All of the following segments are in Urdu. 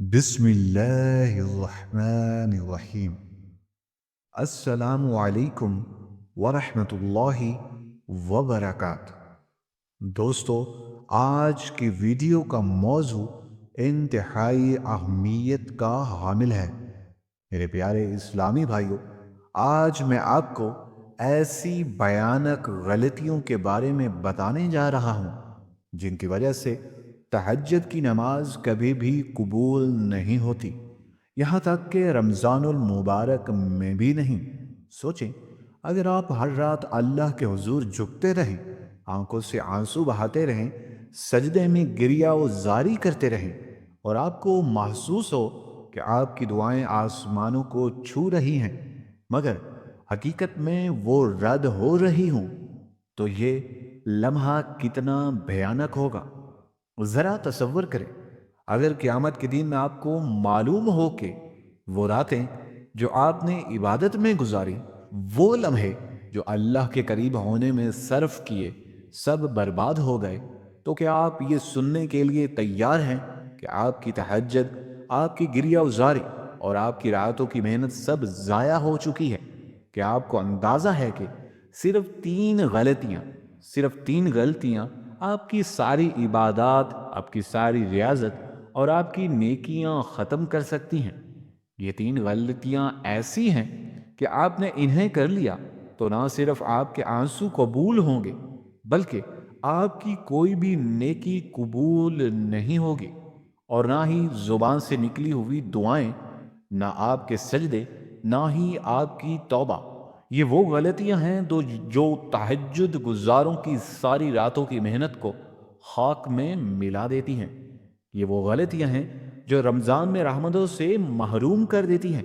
بسم اللہ الرحمن الرحیم۔ السلام علیکم ورحمۃ اللہ وبرکاتہ۔ دوستو، آج کی ویڈیو کا موضوع انتہائی اہمیت کا حامل ہے۔ میرے پیارے اسلامی بھائیوں، آج میں آپ کو ایسی بھیانک غلطیوں کے بارے میں بتانے جا رہا ہوں جن کی وجہ سے تہجد کی نماز کبھی بھی قبول نہیں ہوتی، یہاں تک کہ رمضان المبارک میں بھی نہیں۔ سوچیں، اگر آپ ہر رات اللہ کے حضور جھکتے رہیں، آنکھوں سے آنسو بہاتے رہیں، سجدے میں گریہ و زاری کرتے رہیں، اور آپ کو محسوس ہو کہ آپ کی دعائیں آسمانوں کو چھو رہی ہیں، مگر حقیقت میں وہ رد ہو رہی ہوں، تو یہ لمحہ کتنا بھیانک ہوگا۔ ذرا تصور کریں، اگر قیامت کے دن میں آپ کو معلوم ہو کہ وہ راتیں جو آپ نے عبادت میں گزاری، وہ لمحے جو اللہ کے قریب ہونے میں صرف کیے، سب برباد ہو گئے، تو کیا آپ یہ سننے کے لیے تیار ہیں کہ آپ کی تہجد، آپ کی گریہ وزاری اور آپ کی راتوں کی محنت سب ضائع ہو چکی ہے؟ کیا آپ کو اندازہ ہے کہ صرف تین غلطیاں آپ کی ساری عبادات، آپ کی ساری ریاضت اور آپ کی نیکیاں ختم کر سکتی ہیں؟ یہ تین غلطیاں ایسی ہیں کہ آپ نے انہیں کر لیا تو نہ صرف آپ کے آنسو قبول ہوں گے، بلکہ آپ کی کوئی بھی نیکی قبول نہیں ہوگی، اور نہ ہی زبان سے نکلی ہوئی دعائیں، نہ آپ کے سجدے، نہ ہی آپ کی توبہ۔ یہ وہ غلطیاں ہیں جو تہجد گزاروں کی ساری راتوں کی محنت کو خاک میں ملا دیتی ہیں۔ یہ وہ غلطیاں ہیں جو رمضان میں رحمتوں سے محروم کر دیتی ہیں۔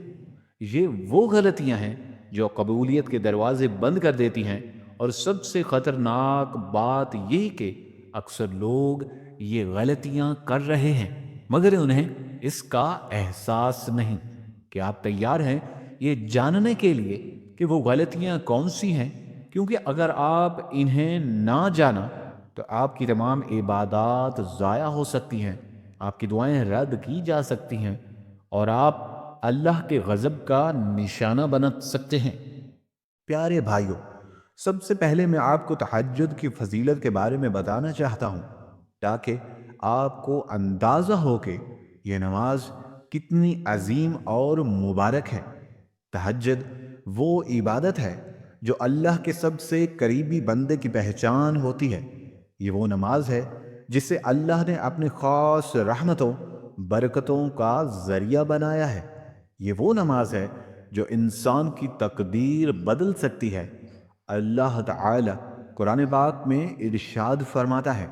یہ وہ غلطیاں ہیں جو قبولیت کے دروازے بند کر دیتی ہیں، اور سب سے خطرناک بات یہ کہ اکثر لوگ یہ غلطیاں کر رہے ہیں مگر انہیں اس کا احساس نہیں۔ کہ آپ تیار ہیں یہ جاننے کے لیے کہ وہ غلطیاں کون سی ہیں؟ کیونکہ اگر آپ انہیں نہ جانا تو آپ کی تمام عبادات ضائع ہو سکتی ہیں، آپ کی دعائیں رد کی جا سکتی ہیں، اور آپ اللہ کے غضب کا نشانہ بن سکتے ہیں۔ پیارے بھائیوں، سب سے پہلے میں آپ کو تہجد کی فضیلت کے بارے میں بتانا چاہتا ہوں، تاکہ آپ کو اندازہ ہو کہ یہ نماز کتنی عظیم اور مبارک ہے۔ تہجد وہ عبادت ہے جو اللہ کے سب سے قریبی بندے کی پہچان ہوتی ہے۔ یہ وہ نماز ہے جسے اللہ نے اپنی خاص رحمتوں، برکتوں کا ذریعہ بنایا ہے۔ یہ وہ نماز ہے جو انسان کی تقدیر بدل سکتی ہے۔ اللہ تعالی قرآن پاک میں ارشاد فرماتا ہے،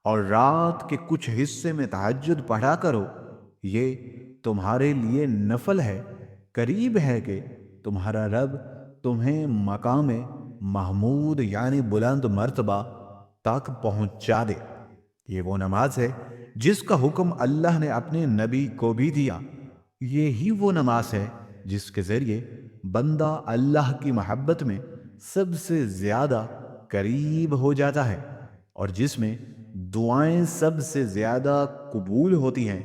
اور رات کے کچھ حصے میں تہجد پڑھا کرو، یہ تمہارے لیے نفل ہے، قریب ہے کہ تمہارا رب تمہیں مقام محمود یعنی بلند مرتبہ تک پہنچا دے۔ یہ وہ نماز ہے جس کا حکم اللہ نے اپنے نبی کو بھی دیا۔ یہی وہ نماز ہے جس کے ذریعے بندہ اللہ کی محبت میں سب سے زیادہ قریب ہو جاتا ہے، اور جس میں دعائیں سب سے زیادہ قبول ہوتی ہیں۔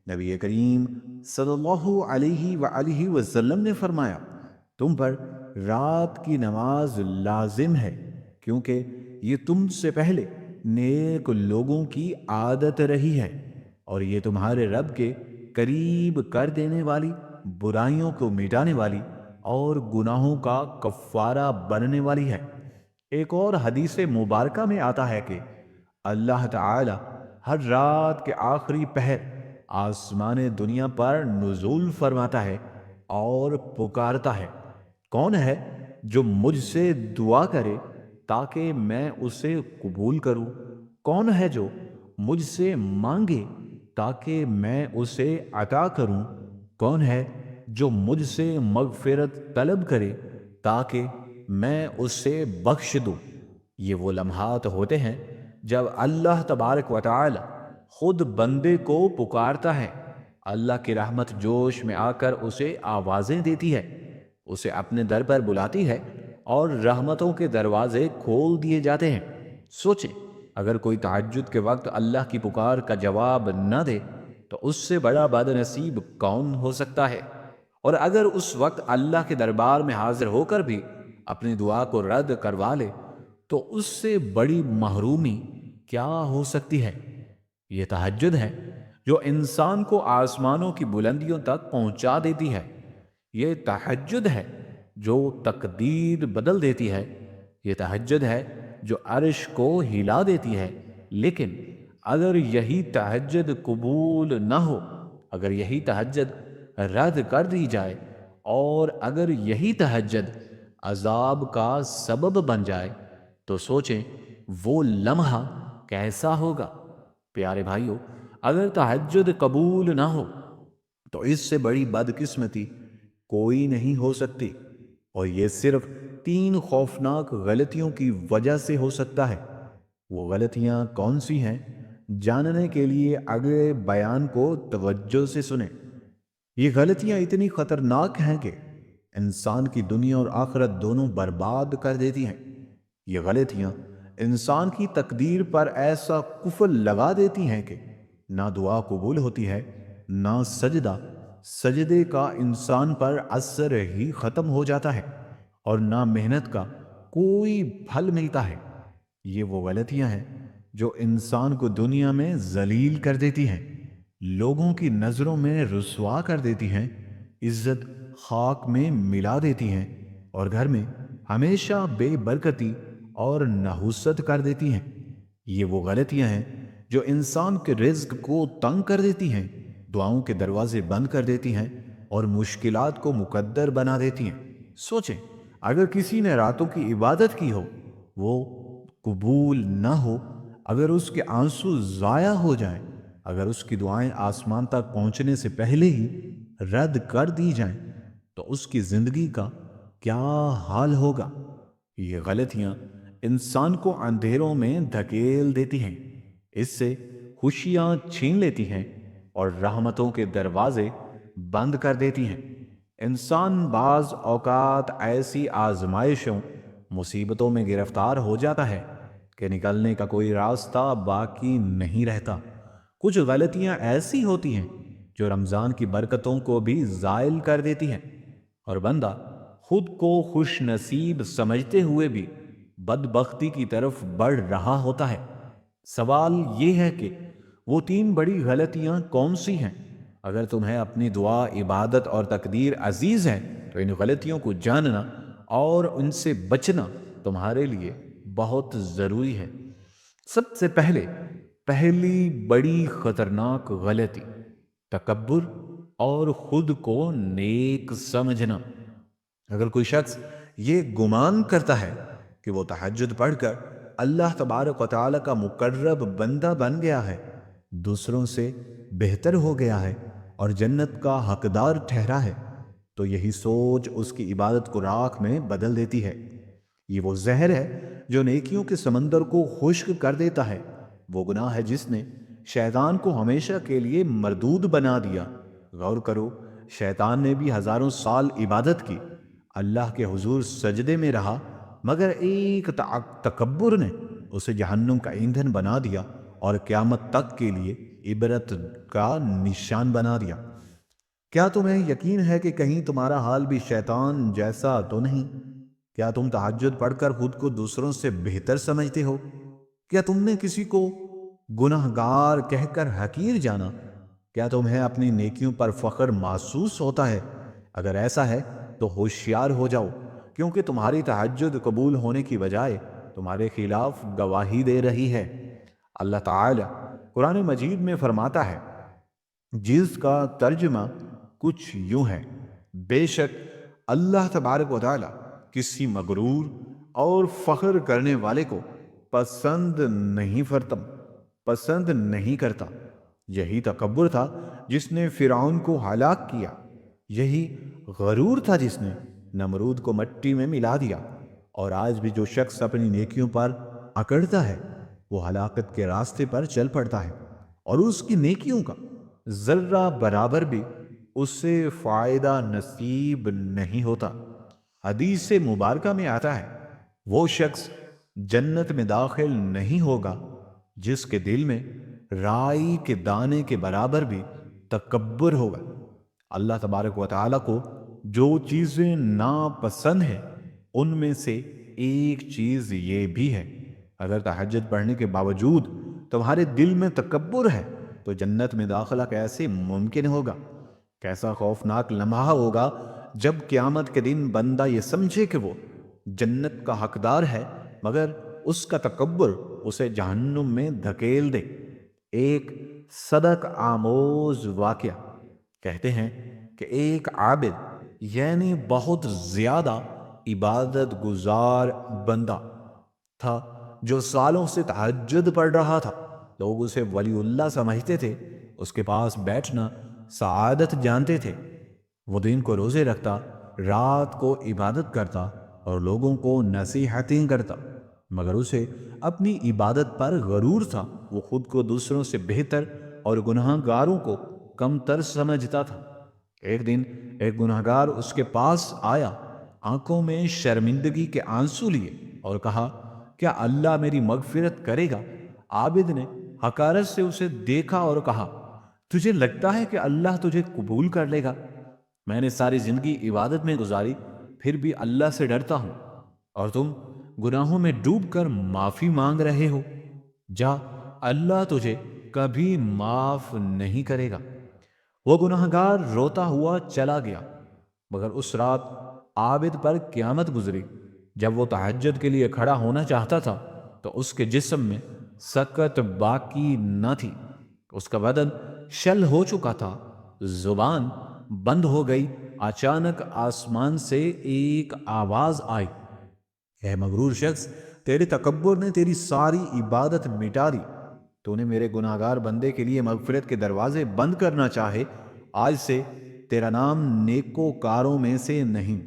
نبی کریم صلی اللہ علیہ وآلہ وسلم نے فرمایا، تم پر رات کی نماز لازم ہے، کیونکہ یہ تم سے پہلے نیک لوگوں کی عادت رہی ہے، اور یہ تمہارے رب کے قریب کر دینے والی، برائیوں کو مٹانے والی اور گناہوں کا کفارہ بننے والی ہے۔ ایک اور حدیث مبارکہ میں آتا ہے کہ اللہ تعالی ہر رات کے آخری پہر آسمان دنیا پر نزول فرماتا ہے اور پکارتا ہے، کون ہے جو مجھ سے دعا کرے تاکہ میں اسے قبول کروں؟ کون ہے جو مجھ سے مانگے تاکہ میں اسے عطا کروں؟ کون ہے جو مجھ سے مغفرت طلب کرے تاکہ میں اسے بخش دوں؟ یہ وہ لمحات ہوتے ہیں جب اللہ تبارک و تعالی خود بندے کو پکارتا ہے۔ اللہ کی رحمت جوش میں آ کر اسے آوازیں دیتی ہے، اسے اپنے در پر بلاتی ہے، اور رحمتوں کے دروازے کھول دیے جاتے ہیں۔ سوچیں، اگر کوئی تہجد کے وقت اللہ کی پکار کا جواب نہ دے تو اس سے بڑا بد نصیب کون ہو سکتا ہے؟ اور اگر اس وقت اللہ کے دربار میں حاضر ہو کر بھی اپنی دعا کو رد کروا لے تو اس سے بڑی محرومی کیا ہو سکتی ہے؟ یہ تہجد ہے جو انسان کو آسمانوں کی بلندیوں تک پہنچا دیتی ہے۔ یہ تہجد ہے جو تقدیر بدل دیتی ہے۔ یہ تہجد ہے جو عرش کو ہلا دیتی ہے۔ لیکن اگر یہی تہجد قبول نہ ہو، اگر یہی تہجد رد کر دی جائے، اور اگر یہی تہجد عذاب کا سبب بن جائے تو سوچیں وہ لمحہ کیسا ہوگا۔ پیارے بھائیوں، اگر تہجد قبول نہ ہو تو اس سے بڑی بدقسمتی کوئی نہیں ہو سکتی، اور یہ صرف 3 خوفناک غلطیوں کی وجہ سے ہو سکتا ہے۔ وہ غلطیاں کون سی ہیں؟ جاننے کے لیے اگلے بیان کو توجہ سے سنیں۔ یہ غلطیاں اتنی خطرناک ہیں کہ انسان کی دنیا اور آخرت دونوں برباد کر دیتی ہیں۔ یہ غلطیاں انسان کی تقدیر پر ایسا قفل لگا دیتی ہیں کہ نہ دعا قبول ہوتی ہے، نہ سجدے کا انسان پر اثر ہی ختم ہو جاتا ہے، اور نہ محنت کا کوئی پھل ملتا ہے۔ یہ وہ غلطیاں ہیں جو انسان کو دنیا میں ذلیل کر دیتی ہیں، لوگوں کی نظروں میں رسوا کر دیتی ہیں، عزت خاک میں ملا دیتی ہیں، اور گھر میں ہمیشہ بے برکتی اور نحوست کر دیتی ہیں۔ یہ وہ غلطیاں ہیں جو انسان کے رزق کو تنگ کر دیتی ہیں، دعاؤں کے دروازے بند کر دیتی ہیں، اور مشکلات کو مقدر بنا دیتی ہیں۔ سوچیں، اگر کسی نے راتوں کی عبادت کی ہو، وہ قبول نہ ہو، اگر اس کے آنسو ضائع ہو جائیں، اگر اس کی دعائیں آسمان تک پہنچنے سے پہلے ہی رد کر دی جائیں، تو اس کی زندگی کا کیا حال ہوگا؟ یہ غلطیاں انسان کو اندھیروں میں دھکیل دیتی ہیں، اس سے خوشیاں چھین لیتی ہیں، اور رحمتوں کے دروازے بند کر دیتی ہیں۔ انسان بعض اوقات ایسی آزمائشوں، مصیبتوں میں گرفتار ہو جاتا ہے کہ نکلنے کا کوئی راستہ باقی نہیں رہتا۔ کچھ غلطیاں ایسی ہوتی ہیں جو رمضان کی برکتوں کو بھی زائل کر دیتی ہیں، اور بندہ خود کو خوش نصیب سمجھتے ہوئے بھی بدبختی کی طرف بڑھ رہا ہوتا ہے۔ سوال یہ ہے کہ وہ 3 بڑی غلطیاں کون سی ہیں؟ اگر تمہیں اپنی دعا، عبادت اور تقدیر عزیز ہے تو ان غلطیوں کو جاننا اور ان سے بچنا تمہارے لیے بہت ضروری ہے۔ سب سے پہلی بڑی خطرناک غلطی تکبر اور خود کو نیک سمجھنا۔ اگر کوئی شخص یہ گمان کرتا ہے کہ وہ تہجد پڑھ کر اللہ تبارک و تعالی کا مقرب بندہ بن گیا ہے، دوسروں سے بہتر ہو گیا ہے اور جنت کا حقدار ٹھہرا ہے، تو یہی سوچ اس کی عبادت کو راکھ میں بدل دیتی ہے۔ یہ وہ زہر ہے جو نیکیوں کے سمندر کو خشک کر دیتا ہے۔ وہ گناہ ہے جس نے شیطان کو ہمیشہ کے لیے مردود بنا دیا۔ غور کرو، شیطان نے بھی ہزاروں سال عبادت کی، اللہ کے حضور سجدے میں رہا، مگر ایک تکبر نے اسے جہنم کا ایندھن بنا دیا اور قیامت تک کے لیے عبرت کا نشان بنا دیا۔ کیا تمہیں یقین ہے کہ کہیں تمہارا حال بھی شیطان جیسا تو نہیں؟ کیا تم تہجد پڑھ کر خود کو دوسروں سے بہتر سمجھتے ہو؟ کیا تم نے کسی کو گناہ گار کہہ کر حقیر جانا؟ کیا تمہیں اپنی نیکیوں پر فخر محسوس ہوتا ہے؟ اگر ایسا ہے تو ہوشیار ہو جاؤ، کیونکہ تمہاری تہجد قبول ہونے کی بجائے تمہارے خلاف گواہی دے رہی ہے۔ اللہ تعالی قرآن مجید میں فرماتا ہے، جس کا ترجمہ کچھ یوں ہے: بے شک اللہ تبارک و تعالی کسی مغرور اور فخر کرنے والے کو پسند نہیں کرتا۔ یہی تکبر تھا جس نے فرعون کو ہلاک کیا، یہی غرور تھا جس نے نمرود کو مٹی میں ملا دیا، اور آج بھی جو شخص اپنی نیکیوں پر اکڑتا ہے وہ ہلاکت کے راستے پر چل پڑتا ہے، اور اس کی نیکیوں کا ذرہ برابر بھی اس سے فائدہ نصیب نہیں ہوتا۔ حدیث مبارکہ میں آتا ہے، وہ شخص جنت میں داخل نہیں ہوگا جس کے دل میں رائی کے دانے کے برابر بھی تکبر ہوگا۔ اللہ تبارک و تعالیٰ کو جو چیزیں ناپسند ہیں ان میں سے ایک چیز یہ بھی ہے، اگر تہجد پڑھنے کے باوجود تمہارے دل میں تکبر ہے تو جنت میں داخلہ کیسے ممکن ہوگا؟ کیسا خوفناک لمحہ ہوگا جب قیامت کے دن بندہ یہ سمجھے کہ وہ جنت کا حقدار ہے مگر اس کا تکبر اسے جہنم میں دھکیل دے۔ ایک صدق آموز واقعہ کہتے ہیں کہ ایک عابد یعنی بہت زیادہ عبادت گزار بندہ تھا جو سالوں سے تہجد پڑھ رہا تھا۔ لوگ اسے ولی اللہ سمجھتے تھے، اس کے پاس بیٹھنا سعادت جانتے تھے۔ وہ دن کو روزے رکھتا، رات کو عبادت کرتا اور لوگوں کو نصیحتیں کرتا، مگر اسے اپنی عبادت پر غرور تھا۔ وہ خود کو دوسروں سے بہتر اور گناہ گاروں کو کم تر سمجھتا تھا۔ ایک دن ایک گناہ گار اس کے پاس آیا، آنکھوں میں شرمندگی کے آنسو لیے اور کہا، کیا اللہ میری مغفرت کرے گا؟ عابد نے حقارت سے اسے دیکھا اور کہا، تجھے لگتا ہے کہ اللہ تجھے قبول کر لے گا؟ میں نے ساری زندگی عبادت میں گزاری، پھر بھی اللہ سے ڈرتا ہوں، اور تم گناہوں میں ڈوب کر معافی مانگ رہے ہو۔ جا، اللہ تجھے کبھی معاف نہیں کرے گا۔ وہ گناہ گار روتا ہوا چلا گیا، مگر اس رات عابد پر قیامت گزری۔ جب وہ تہجد کے لیے کھڑا ہونا چاہتا تھا تو اس کے جسم میں سکت باقی نہ تھی، اس کا بدن شل ہو چکا تھا، زبان بند ہو گئی۔ اچانک آسمان سے ایک آواز آئی، اے مغرور شخص، تیرے تکبر نے تیری ساری عبادت مٹا دی۔ تو نے میرے گناہ گار بندے کے لیے مغفرت کے دروازے بند کرنا چاہے، آج سے تیرا نام نیکوکاروں میں سے نہیں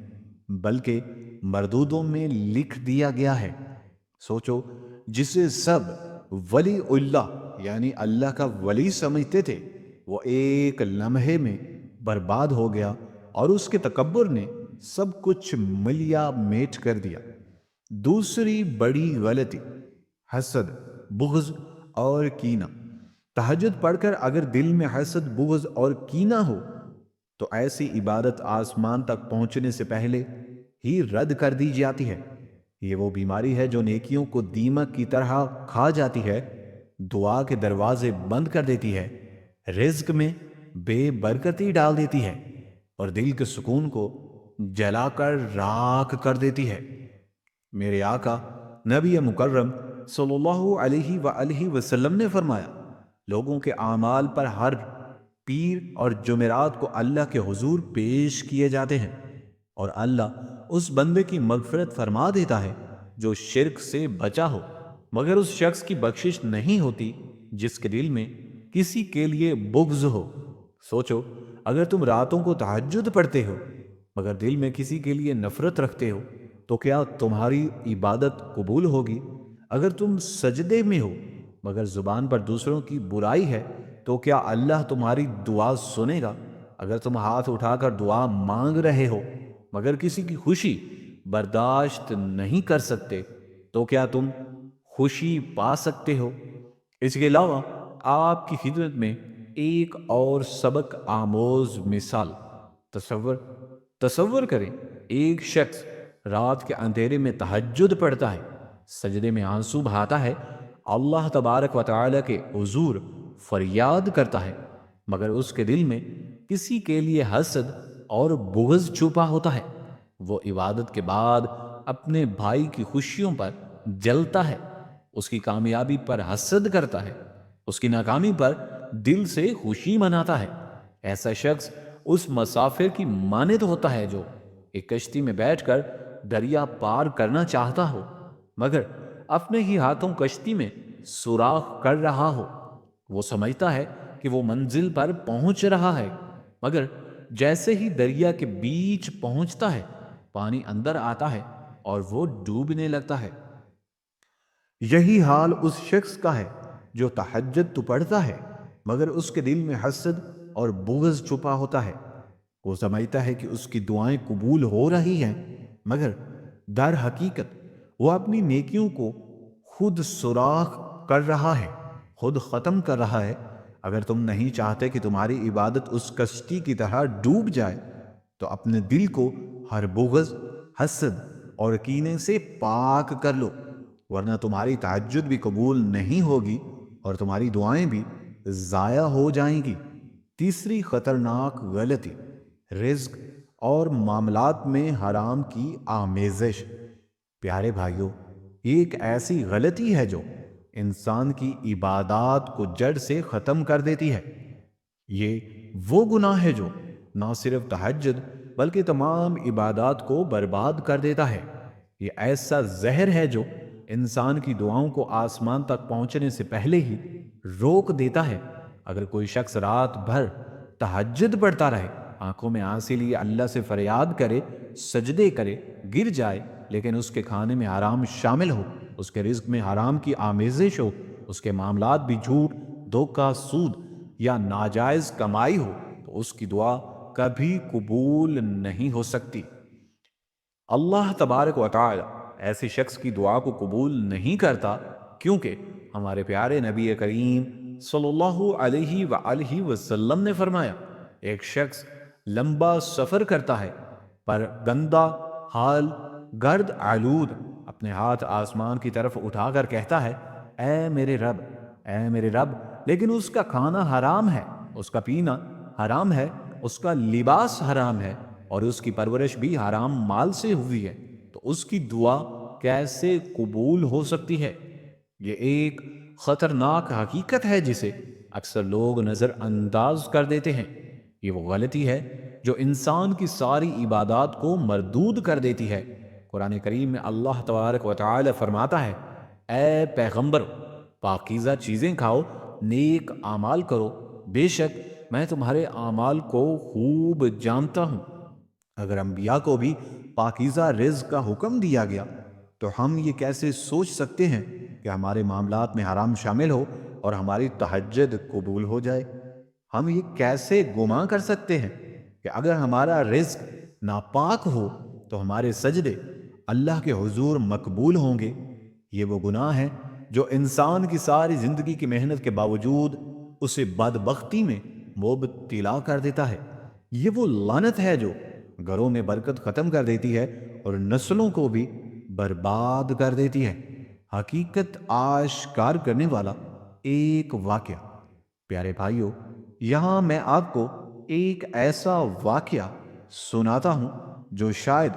بلکہ مردودوں میں لکھ دیا گیا ہے۔ سوچو، جسے سب ولی اللہ یعنی اللہ کا ولی سمجھتے تھے وہ ایک لمحے میں برباد ہو گیا اور اس کے تکبر نے سب کچھ ملیا میٹ کر دیا۔ دوسری بڑی غلطی، حسد، بغض اور کینہ۔ تہجد پڑھ کر اگر دل میں حسد، بغض اور کینہ ہو تو ایسی عبادت آسمان تک پہنچنے سے پہلے ہی رد کر دی جاتی ہے۔ یہ وہ بیماری ہے جو نیکیوں کو دیمک کی طرح کھا جاتی ہے، دعا کے دروازے بند کر دیتی ہے، رزق میں بے برکتی ڈال دیتی ہے اور دل کے سکون کو جلا کر راکھ کر دیتی ہے۔ میرے آقا نبی مکرم صلی اللہ علیہ وآلہ وسلم نے فرمایا، لوگوں کے اعمال پر ہر پیر اور جمعرات کو اللہ کے حضور پیش کیے جاتے ہیں، اور اللہ اس بندے کی مغفرت فرما دیتا ہے جو شرک سے بچا ہو، مگر اس شخص کی بخشش نہیں ہوتی جس کے دل میں کسی کے لیے بغض ہو۔ سوچو، اگر تم راتوں کو تہجد پڑھتے ہو مگر دل میں کسی کے لیے نفرت رکھتے ہو تو کیا تمہاری عبادت قبول ہوگی؟ اگر تم سجدے میں ہو مگر زبان پر دوسروں کی برائی ہے تو کیا اللہ تمہاری دعا سنے گا؟ اگر تم ہاتھ اٹھا کر دعا مانگ رہے ہو مگر کسی کی خوشی برداشت نہیں کر سکتے تو کیا تم خوشی پا سکتے ہو؟ اس کے علاوہ آپ کی خدمت میں ایک اور سبق آموز مثال۔ تصور کریں، ایک شخص رات کے اندھیرے میں تہجد پڑھتا ہے، سجدے میں آنسو بہاتا ہے، اللہ تبارک و تعالی کے حضور فریاد کرتا ہے، مگر اس کے دل میں کسی کے لیے حسد اور بغض چھپا ہوتا ہے۔ وہ عبادت کے بعد اپنے بھائی کی خوشیوں پر جلتا ہے، اس کی کامیابی پر حسد کرتا ہے، اس کی ناکامی پر دل سے خوشی مناتا ہے۔ ایسا شخص اس مسافر کی مانند ہوتا ہے جو ایک کشتی میں بیٹھ کر دریا پار کرنا چاہتا ہو مگر اپنے ہی ہاتھوں کشتی میں سوراخ کر رہا ہو۔ وہ سمجھتا ہے کہ وہ منزل پر پہنچ رہا ہے، مگر جیسے ہی دریا کے بیچ پہنچتا ہے پانی اندر آتا ہے اور وہ ڈوبنے لگتا ہے۔ یہی حال اس شخص کا ہے جو تہجد تو پڑھتا ہے مگر اس کے دل میں حسد اور بغض چھپا ہوتا ہے۔ وہ سمجھتا ہے کہ اس کی دعائیں قبول ہو رہی ہیں مگر در حقیقت وہ اپنی نیکیوں کو خود سوراخ کر رہا ہے، خود ختم کر رہا ہے۔ اگر تم نہیں چاہتے کہ تمہاری عبادت اس کشتی کی طرح ڈوب جائے تو اپنے دل کو ہر بغض، حسد اور کینے سے پاک کر لو، ورنہ تمہاری تہجد بھی قبول نہیں ہوگی اور تمہاری دعائیں بھی ضائع ہو جائیں گی۔ تیسری خطرناک غلطی، رزق اور معاملات میں حرام کی آمیزش۔ پیارے بھائیوں، یہ ایک ایسی غلطی ہے جو انسان کی عبادات کو جڑ سے ختم کر دیتی ہے۔ یہ وہ گناہ ہے جو نہ صرف تہجد بلکہ تمام عبادات کو برباد کر دیتا ہے۔ یہ ایسا زہر ہے جو انسان کی دعاؤں کو آسمان تک پہنچنے سے پہلے ہی روک دیتا ہے۔ اگر کوئی شخص رات بھر تہجد پڑھتا رہے، آنکھوں میں آنسو لیے اللہ سے فریاد کرے، سجدے کرے، گر جائے، لیکن اس کے کھانے میں حرام شامل ہو، اس کے رزق میں حرام کی آمیزش ہو، اس کے معاملات بھی جھوٹ، دھوکہ، سود یا ناجائز کمائی ہو، تو اس کی دعا کبھی قبول نہیں ہو سکتی۔ اللہ تبارک و تعالی ایسے شخص کی دعا کو قبول نہیں کرتا، کیونکہ ہمارے پیارے نبی کریم صلی اللہ علیہ وآلہ وسلم نے فرمایا، ایک شخص لمبا سفر کرتا ہے پر گندا حال، گرد آلود، اپنے ہاتھ آسمان کی طرف اٹھا کر کہتا ہے، اے میرے رب، اے میرے رب، لیکن اس کا کھانا حرام ہے، اس کا پینا حرام ہے، اس کا لباس حرام ہے اور اس کی پرورش بھی حرام مال سے ہوئی ہے، تو اس کی دعا کیسے قبول ہو سکتی ہے؟ یہ ایک خطرناک حقیقت ہے جسے اکثر لوگ نظر انداز کر دیتے ہیں۔ یہ وہ غلطی ہے جو انسان کی ساری عبادات کو مردود کر دیتی ہے۔ قرآن کریم میں اللہ تبارک و تعالی فرماتا ہے، اے پیغمبر، پاکیزہ چیزیں کھاؤ، نیک اعمال کرو، بے شک میں تمہارے اعمال کو خوب جانتا ہوں۔ اگر انبیاء کو بھی پاکیزہ رزق کا حکم دیا گیا تو ہم یہ کیسے سوچ سکتے ہیں کہ ہمارے معاملات میں حرام شامل ہو اور ہماری تہجد قبول ہو جائے؟ ہم یہ کیسے گمان کر سکتے ہیں کہ اگر ہمارا رزق ناپاک ہو تو ہمارے سجدے اللہ کے حضور مقبول ہوں گے؟ یہ وہ گناہ ہے جو انسان کی ساری زندگی کی محنت کے باوجود اسے بدبختی میں مبتلا کر دیتا ہے۔ یہ وہ لعنت ہے جو گھروں میں برکت ختم کر دیتی ہے اور نسلوں کو بھی برباد کر دیتی ہے۔ حقیقت آشکار کرنے والا ایک واقعہ۔ پیارے بھائیوں، یہاں میں آپ کو ایک ایسا واقعہ سناتا ہوں جو شاید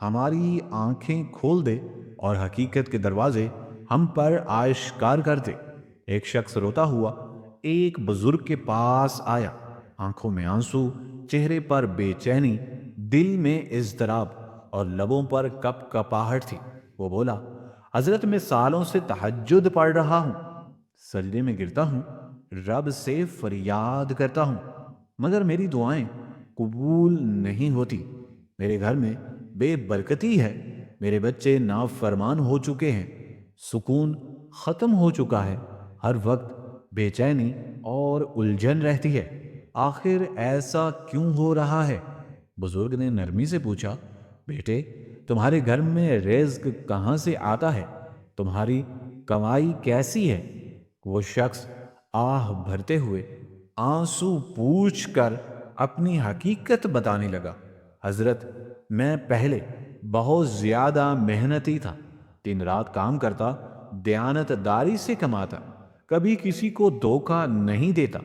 ہماری آنکھیں کھول دے اور حقیقت کے دروازے ہم پر آشکار کر دے۔ ایک شخص روتا ہوا ایک بزرگ کے پاس آیا، آنکھوں میں آنسو، چہرے پر بے چینی، دل میں اضطراب اور لبوں پر کپ کپاہٹ تھی۔ وہ بولا، حضرت میں سالوں سے تہجد پڑھ رہا ہوں، سجدے میں گرتا ہوں، رب سے فریاد کرتا ہوں، مگر میری دعائیں قبول نہیں ہوتی۔ میرے گھر میں بے برکتی ہے، میرے بچے نافرمان ہو چکے ہیں، سکون ختم ہو چکا ہے، ہر وقت بے چینی اور الجھن رہتی ہے، آخر ایسا کیوں ہو رہا ہے؟ بزرگ نے نرمی سے پوچھا، بیٹے، تمہارے گھر میں رزق کہاں سے آتا ہے؟ تمہاری کمائی کیسی ہے؟ وہ شخص آہ بھرتے ہوئے آنسو پوچھ کر اپنی حقیقت بتانے لگا، حضرت، میں پہلے بہت زیادہ محنتی تھا، دن رات کام کرتا، دیانت داری سے کماتا، کبھی کسی کو دھوکہ نہیں دیتا،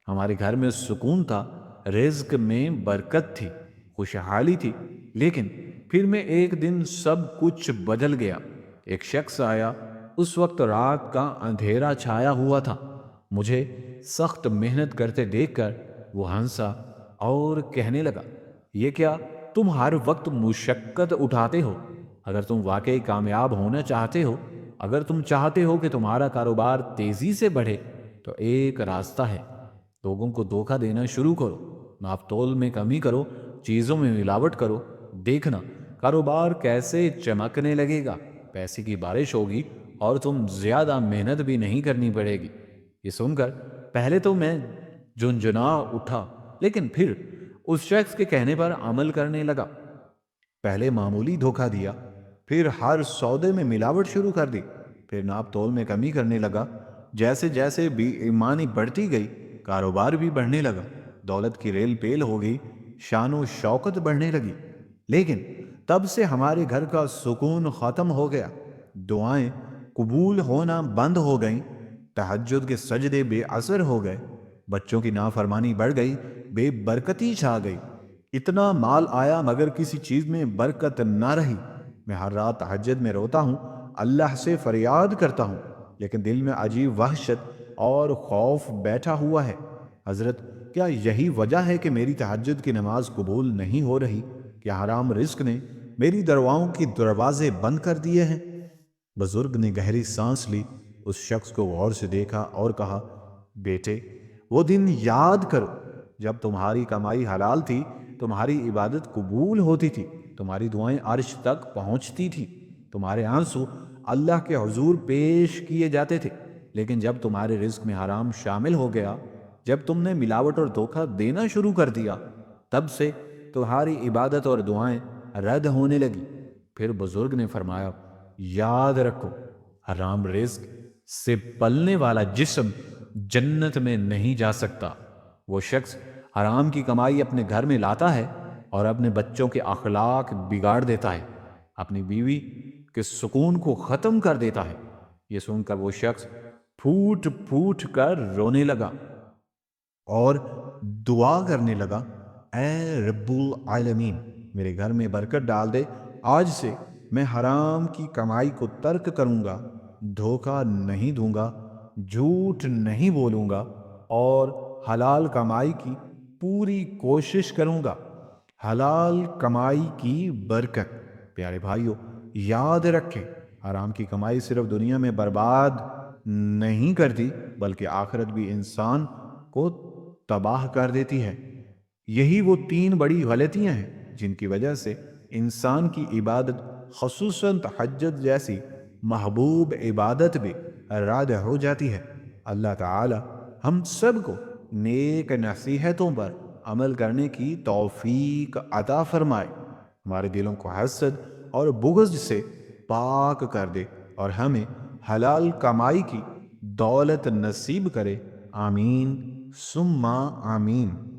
ہمارے گھر میں سکون تھا، رزق میں برکت تھی، خوشحالی تھی، لیکن پھر میں ایک دن سب کچھ بدل گیا۔ ایک شخص آیا، اس وقت رات کا اندھیرا چھایا ہوا تھا، مجھے سخت محنت کرتے دیکھ کر وہ ہنسا اور کہنے لگا، یہ کیا تم ہر وقت مشقت اٹھاتے ہو؟ اگر تم واقعی کامیاب ہونا چاہتے ہو، اگر تم چاہتے ہو کہ تمہارا کاروبار تیزی سے بڑھے، تو ایک راستہ ہے، لوگوں کو دھوکہ دینا شروع کرو، ناپ تول میں کمی کرو، چیزوں میں ملاوٹ کرو، دیکھنا کاروبار کیسے چمکنے لگے گا، پیسے کی بارش ہوگی اور تم زیادہ محنت بھی نہیں کرنی پڑے گی۔ یہ سن کر پہلے تو میں جھنجھنا اٹھا، لیکن پھر اس شخص کے کہنے پر عمل کرنے لگا۔ پہلے معمولی دھوکہ دیا، پھر ہر سودے میں ملاوٹ شروع کر دی، پھر ناپ تول میں کمی کرنے لگا۔ جیسے جیسے بے ایمانی بڑھتی گئی، کاروبار بھی بڑھنے لگا، دولت کی ریل پیل ہو گئی، شان و شوکت بڑھنے لگی۔ لیکن تب سے ہمارے گھر کا سکون ختم ہو گیا، دعائیں قبول ہونا بند ہو گئیں، تہجد کے سجدے بے اثر ہو گئے، بچوں کی نافرمانی بڑھ گئی، بے برکتی چھا گئی۔ اتنا مال آیا مگر کسی چیز میں برکت نہ رہی۔ میں ہر رات تہجد میں روتا ہوں، اللہ سے فریاد کرتا ہوں، لیکن دل میں عجیب وحشت اور خوف بیٹھا ہوا ہے۔ حضرت، کیا یہی وجہ ہے کہ میری تہجد کی نماز قبول نہیں ہو رہی؟ کیا حرام رزق نے میری درواؤں کی دروازے بند کر دیے ہیں؟ بزرگ نے گہری سانس لی، اس شخص کو غور سے دیکھا اور کہا، بیٹے، وہ دن یاد کرو جب تمہاری کمائی حلال تھی، تمہاری عبادت قبول ہوتی تھی، تمہاری دعائیں عرش تک پہنچتی تھی، تمہارے آنسو اللہ کے حضور پیش کیے جاتے تھے۔ لیکن جب تمہارے رزق میں حرام شامل ہو گیا، جب تم نے ملاوٹ اور دھوکہ دینا شروع کر دیا، تب سے تمہاری عبادت اور دعائیں رد ہونے لگی۔ پھر بزرگ نے فرمایا، یاد رکھو، حرام رزق سے پلنے والا جسم جنت میں نہیں جا سکتا۔ وہ شخص حرام کی کمائی اپنے گھر میں لاتا ہے اور اپنے بچوں کے اخلاق بگاڑ دیتا ہے، اپنی بیوی کے سکون کو ختم کر دیتا ہے۔ یہ سن کر وہ شخص پھوٹ پھوٹ کر رونے لگا اور دعا کرنے لگا، اے رب العالمین، میرے گھر میں برکت ڈال دے، آج سے میں حرام کی کمائی کو ترک کروں گا، دھوکہ نہیں دوں گا، جھوٹ نہیں بولوں گا اور حلال کمائی کی پوری کوشش کروں گا۔ حلال کمائی کی برکت۔ پیارے بھائیو، یاد رکھیں، حرام کی کمائی صرف دنیا میں برباد نہیں کرتی بلکہ آخرت بھی انسان کو تباہ کر دیتی ہے۔ یہی وہ تین بڑی غلطیاں ہیں جن کی وجہ سے انسان کی عبادت، خصوصاً تہجد جیسی محبوب عبادت بھی رد ہو جاتی ہے۔ اللہ تعالی ہم سب کو نیک نصیحتوں پر عمل کرنے کی توفیق عطا فرمائے، ہمارے دلوں کو حسد اور بغض سے پاک کر دے اور ہمیں حلال کمائی کی دولت نصیب کرے۔ آمین ثم آمین۔